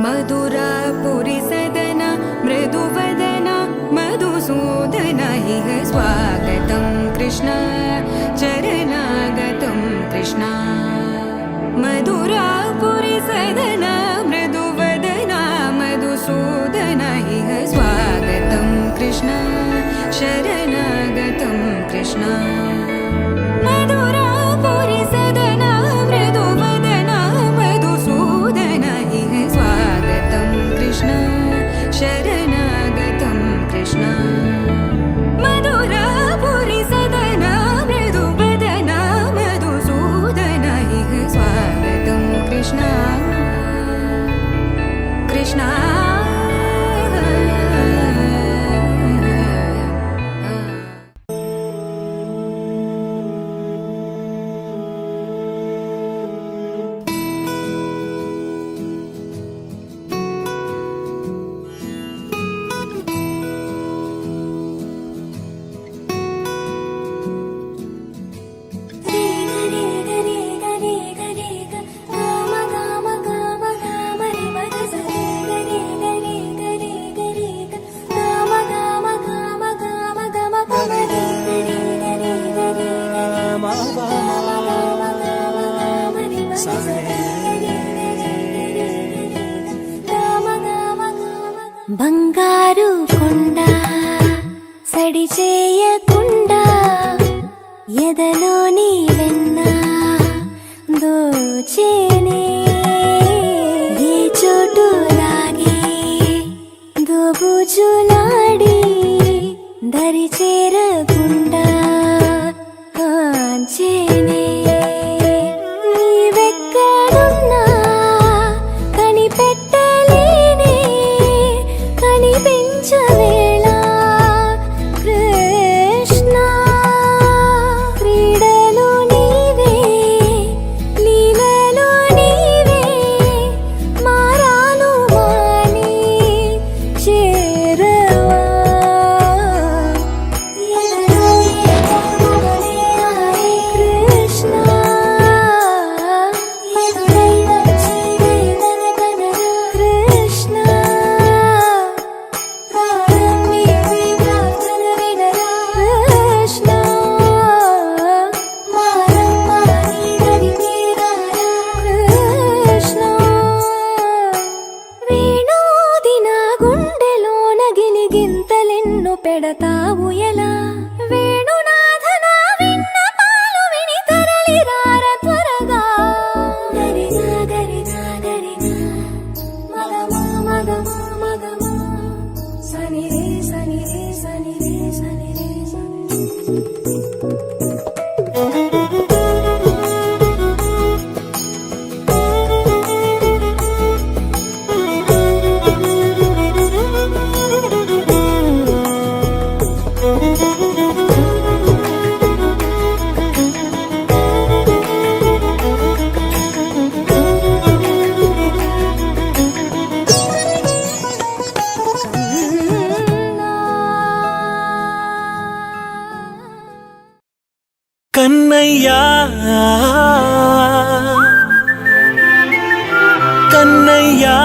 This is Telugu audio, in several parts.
मधुरापुरी सदन मृदुवदन मधुसूदन इह स्वागतं कृष्ण चरणागतं कृष्ण मधुरापुरी सदन मृदुवदन मधुसूदन इह स्वागतं कृष्ण शरणागतं कृष्ण मधुरापुरी सदन मृदुवदन मधुसूदन इह स्वागतं कृष्ण शरणागतं कृष्ण मधुरापुरी सदन मृदुवदन मधुसूदन इह स्वागतं कृष्ण कृष्ण బంగారు కొండ సడి చేయకుండా ఎదలోని వెన్న దోచేనే ఏ చోటు లాగే దోబుజులాడి దరి చేరకుండా కాంచేనే నీవెక్కడున్నా కనిపెట్టలేనే కనిపించవేళ కృష్ణ క్రీడలు నీవే లీలలో నీవే మారాను మాని చేరవా కృష్ణ కృష్ణ కృష్ణ కృష్ణ వేణోదిన గుండెలోన గిలిగింతలెన్ను పెడతావు ఎలా వేణునాథన విన్న పాలు విని తరలి రార త్వరగా గరిగా గరిగా గరిగా మగమా మగమా మగమా సని రే సని రే సని రే సని రే కన్నయ్యా కన్నయ్యా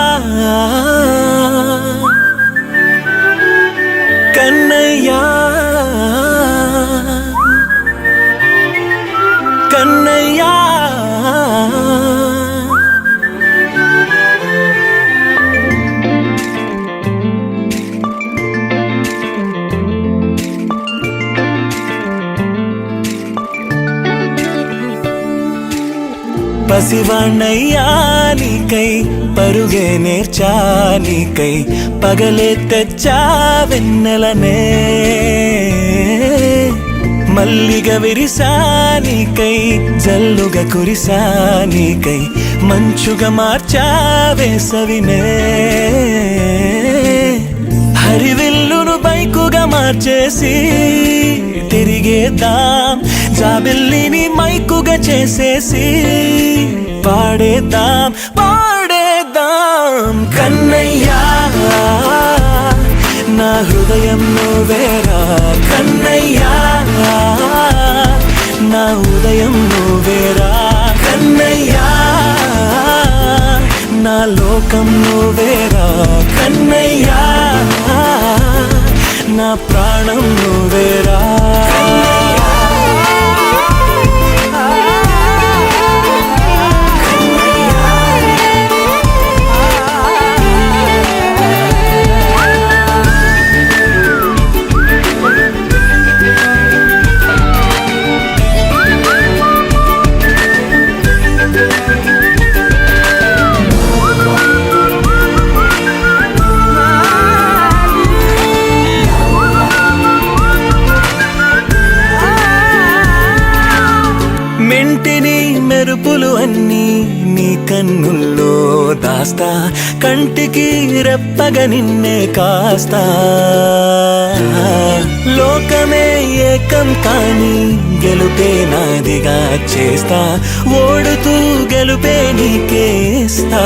కన్నయ్యా కన్నయ్యా పసివాణ్ణయ్యా నీకై పరుగే నేర్చా నీకై పగలే తెచ్చా వెన్నెలనే మల్లిగ విరిసా నీకై జల్లుగా కురిసా నీకై మంచుగా మార్చా వేసవినే హరివిల్లును బైకుగా మార్చేసి తిరిగేద్దాం జాబిల్లిని మైకుగా చేసేసి పాడేద్దాం కన్నయ్యా నా హృదయం నువ్వేరా కన్నయ్యా నా ఉదయం నువ్వేరా కన్నయ్యా నా లోకం నువ్వేరా కన్నయ్యా నా ప్రాణం నువ్వేరా మెంటిని మెరుపులు అన్నీ నీ కన్నుల్లో దాస్తా కంటికి రెప్పగా నిన్నే కాస్తా లోకమే ఏకం కాని గెలుపే నాదిగా చేస్తా ఓడుతూ గెలుపే నీకేస్తా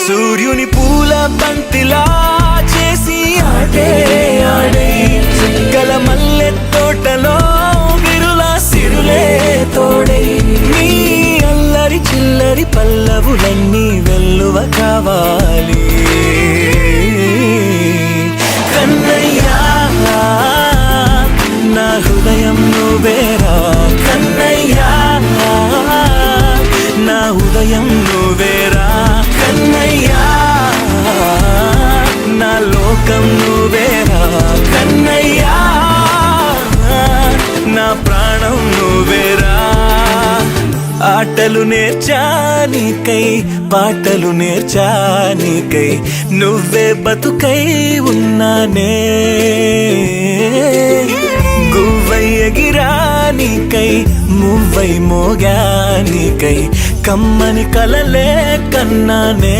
సూర్యుని పూల బంతిలా చేసి ఆడే ఆడే చుక్కల మల్లె తోటలో సిరులే తోడై నీ అల్లరి చిల్లరి పల్లవులన్నీ వెల్లువ కావాలి కన్నయ్యా నా హృదయం నువ్వేరా కన్నయ్యా నా ఉదయం నువ్వేరా కన్నయ్యా నా లోకం నువ్వేరా కన్నయ్యా నా ప్రాణం నువ్వేరా ఆటలు నేర్చా నీకై పాటలు నేర్చా నీకై నువ్వే బతుకై ఉన్నానే గువ్వై ఎగిరా నీకై మువ్వై మోగా నీకై కమ్మని కలలే కన్నానే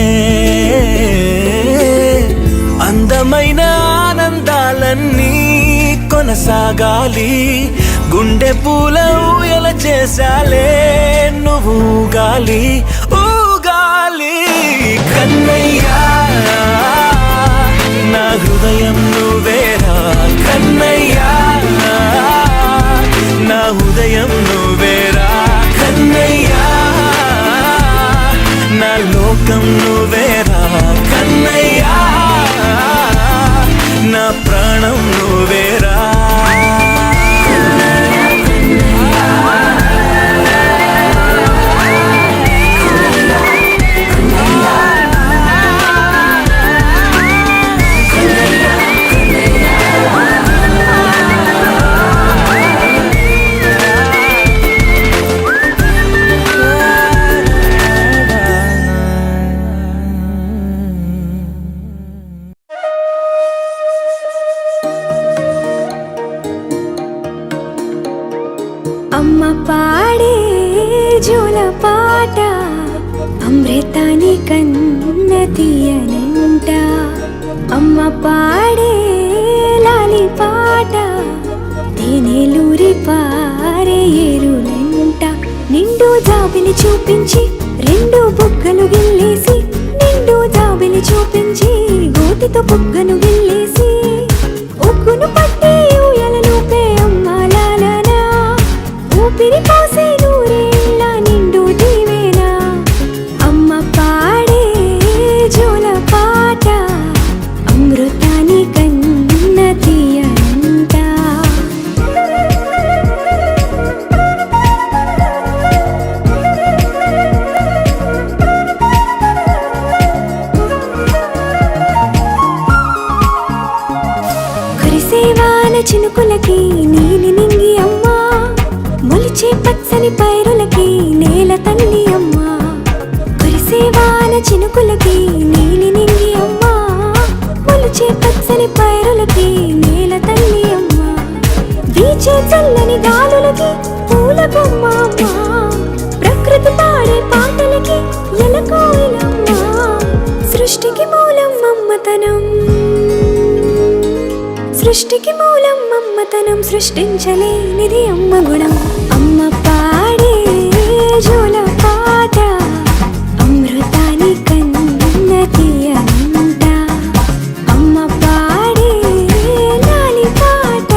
అందమైన ఆనందాలన్నీ కొనసాగాలి గుండె పూల ఊయల చేసాలే నువ్వు ఊగాలి ఊగాలి కన్నయ్యా నా హృదయం నువ్వేరా కన్నయ్యా నా ఉదయం నువ్వేరా కన్నయ్యా నా లోకం నువ్వేరా కన్నయ్యా నా ప్రాణం నువ్వేరా అమ్మ పాడే జోల పాట అమృతాని కన్న తీయనంట అమ్మ పాడే లాలి పాట తేనెలూరి పారే ఏరులంట నిండు జాబిలి చూపించి రెండు బుగ్గలు గిల్లేసి నిండు జాబిలి చూపించి గోటితో బుగ్గను గిల్లేసి ఉగ్గును పట్టి ఊయలను పే అమ్మ లాలనా ఊపిరి పోసే నూరేళ్ళ నిండు దీవేనా అమ్మ పాడే జోల పాట అమృతాని కన్న తీయనంట కురిసేవాన చినుకులకి నీలి నింగి అమ్మ మొలిచే పచ్చని పైరులకి నేల తల్లి సృష్టికి మూలం అమ్మతనం సృష్టించలేనిది అమ్మ గుణం. అమ్మ పాడే జోల పాట అమృతాని కన్న తీయనంట. అమ్మ పాడే లాలి పాట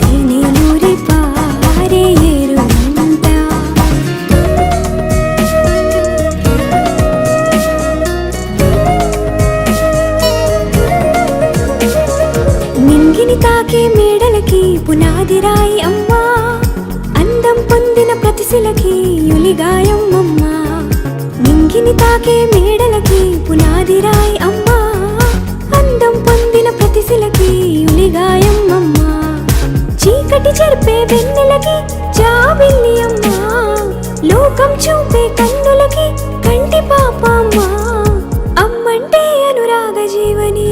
తేనెలూరి పారే ఏరునంట. నింగిని తాకే మేడలకి పునాది రాయి అమ్మా, అందం పొందిన ప్రతిశిలకి యులిగాయం అమ్మా. నింగిని తాకే మేడలకి పునాది రాయి అమ్మా, అందం పొందిన ప్రతిశిలకి యులిగాయం అమ్మా. చీకటి చెరిపే వెన్నెలకి జాబిల్లి అమ్మా, లోకం చూపే కన్నులకి కంటి పాప అమ్మా. అమ్మంటే అనురాగ జీవని,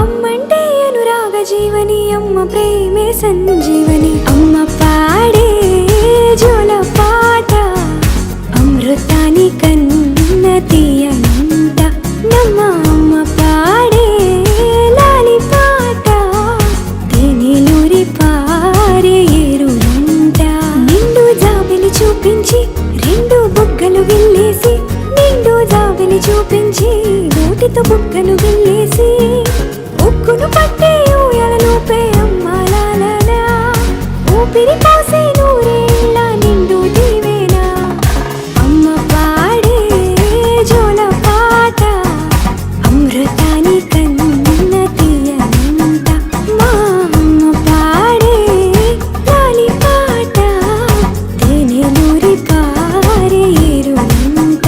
అమ్మంటే అనురాగ జీవని, అమ్మ ప్రేమే సంజీవని. అమ్మ పాడే జోల పాట అమృతాని కన్న తీయనంట. నమ్మ అమ్మ పాడే లాలి పాట తేనెలూరి పారే ఏరునంట. నిండు జాబిలి చూపించి రెండు బుగ్గలు గిల్లేసి, నిండు జాబిలి చూపించి నోటితో బుగ్గను గిల్లేసి, ఉక్కును పట్టే ఊయలలోపే అమ్మ లాలలా, ఊపిరి పోసే నూరేళ్ళ నిండు దీవేనా. అమ్మ పాడే జోల పాట అమృతాని కన్న తీయనంట. మా అమ్మ పాడే లాలి పాట తేనెలూరి పారే ఏరునంట.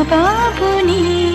బాబు నీ